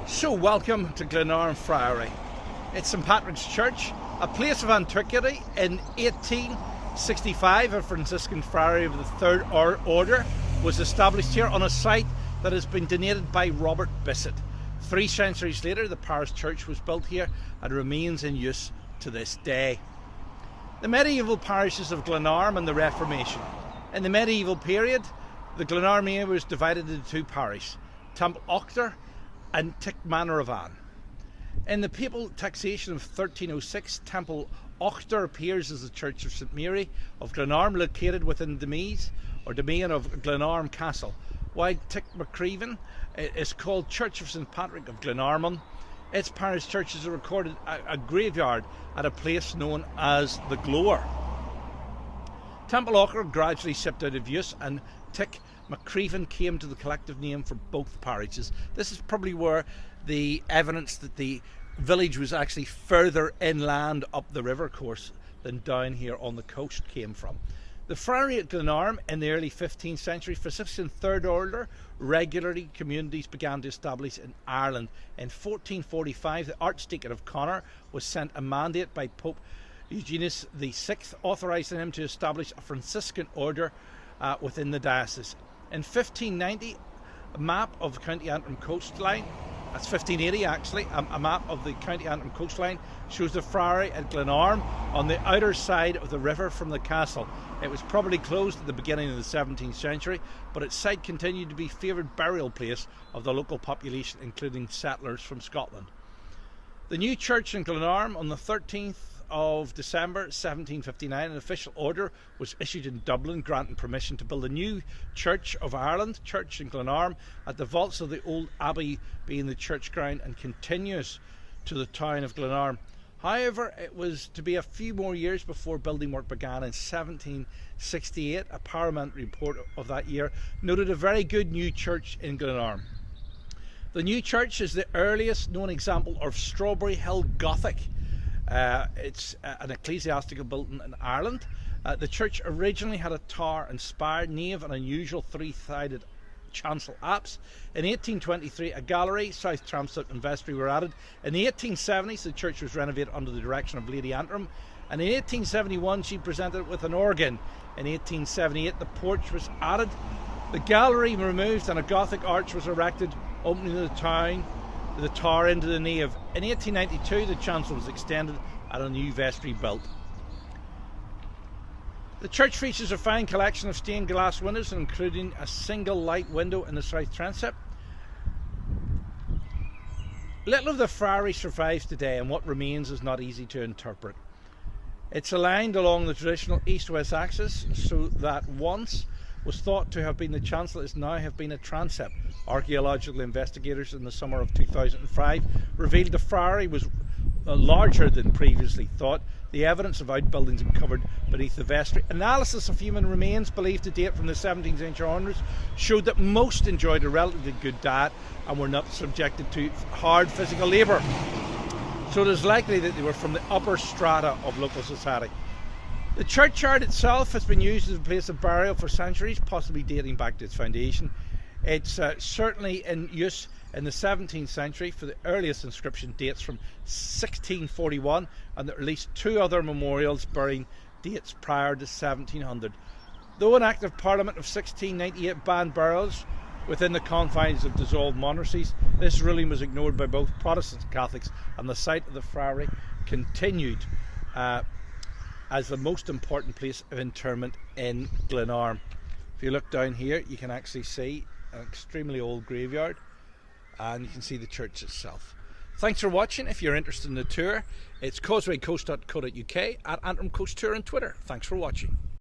So welcome to Glenarm Friary. It's St Patrick's Church, a place of antiquity. In 1865, a Franciscan friary of the Third Order was established here on a site that has been donated by Robert Bissett. 3 centuries later, the parish church was built here and remains in use to this day. The medieval parishes of Glenarm and the Reformation. In the medieval period, the Glenarm area was divided into 2 parishes, Temple Octor and Tickmanaravan. In the papal taxation of 1306, Temple Octor appears as the Church of St Mary of Glenarm, located within the domain of Glenarm Castle, while Tickmacrevan is called Church of St Patrick of Glenarmon. Its parish churches are recorded a graveyard at a place known as the Glower. Temple Octor gradually slipped out of use, and Tickmacrevan came to the collective name for both parishes. This is probably where the evidence that the village was actually further inland up the river course than down here on the coast came from. The friary at Glenarm in the early 15th century, Franciscan Third Order, regularly communities began to establish in Ireland. In 1445, the Archdeacon of Connor was sent a mandate by Pope Eugenius VI, authorising him to establish a Franciscan order within the diocese. In 1590, a map of the County Antrim coastline, that's 1580 actually, a map of the County Antrim coastline shows the friary at Glenarm on the outer side of the river from the castle. It was probably closed at the beginning of the 17th century, but its site continued to be favoured burial place of the local population, including settlers from Scotland. The new church in Glenarm on the 13th of December 1759, an official order was issued in Dublin granting permission to build a new Church of Ireland church in Glenarm at the vaults of the old abbey being the church ground, and continues to the town of Glenarm. However, it was to be a few more years before building work began. In 1768, a parliamentary report of that year noted a very good new church in Glenarm. The new church is the earliest known example of Strawberry Hill Gothic. It's an ecclesiastical building in Ireland. The church originally had a tower and spire, nave, and unusual 3-sided chancel apse. In 1823, a gallery, south transept and vestry were added. In the 1870s, the church was renovated under the direction of Lady Antrim, and in 1871 she presented it with an organ. In 1878, the porch was added, the gallery removed, and a Gothic arch was erected, opening the tower into the nave. In 1892, the chancel was extended and a new vestry built. The church features a fine collection of stained glass windows, including a single light window in the south transept. Little of the friary survives today, and what remains is not easy to interpret. It's aligned along the traditional east-west axis, so that once was thought to have been the chancel is now have been a transept. Archaeological investigators in the summer of 2005 revealed the friary was larger than previously thought. The evidence of outbuildings uncovered beneath the vestry. Analysis of human remains believed to date from the 17th century onwards showed that most enjoyed a relatively good diet and were not subjected to hard physical labour. So it is likely that they were from the upper strata of local society. The churchyard itself has been used as a place of burial for centuries, possibly dating back to its foundation. It's certainly in use in the 17th century, for the earliest inscription dates from 1641, and there are at least 2 other memorials bearing dates prior to 1700. Though an Act of Parliament of 1698 banned burials within the confines of dissolved monasteries, this ruling was ignored by both Protestants and Catholics, and the site of the friary continued as the most important place of interment in Glenarm. If you look down here, you can actually see an extremely old graveyard, and you can see the church itself. Thanks for watching. If you're interested in the tour, it's causewaycoast.co.uk, at Antrim Coast Tour on Twitter. Thanks for watching.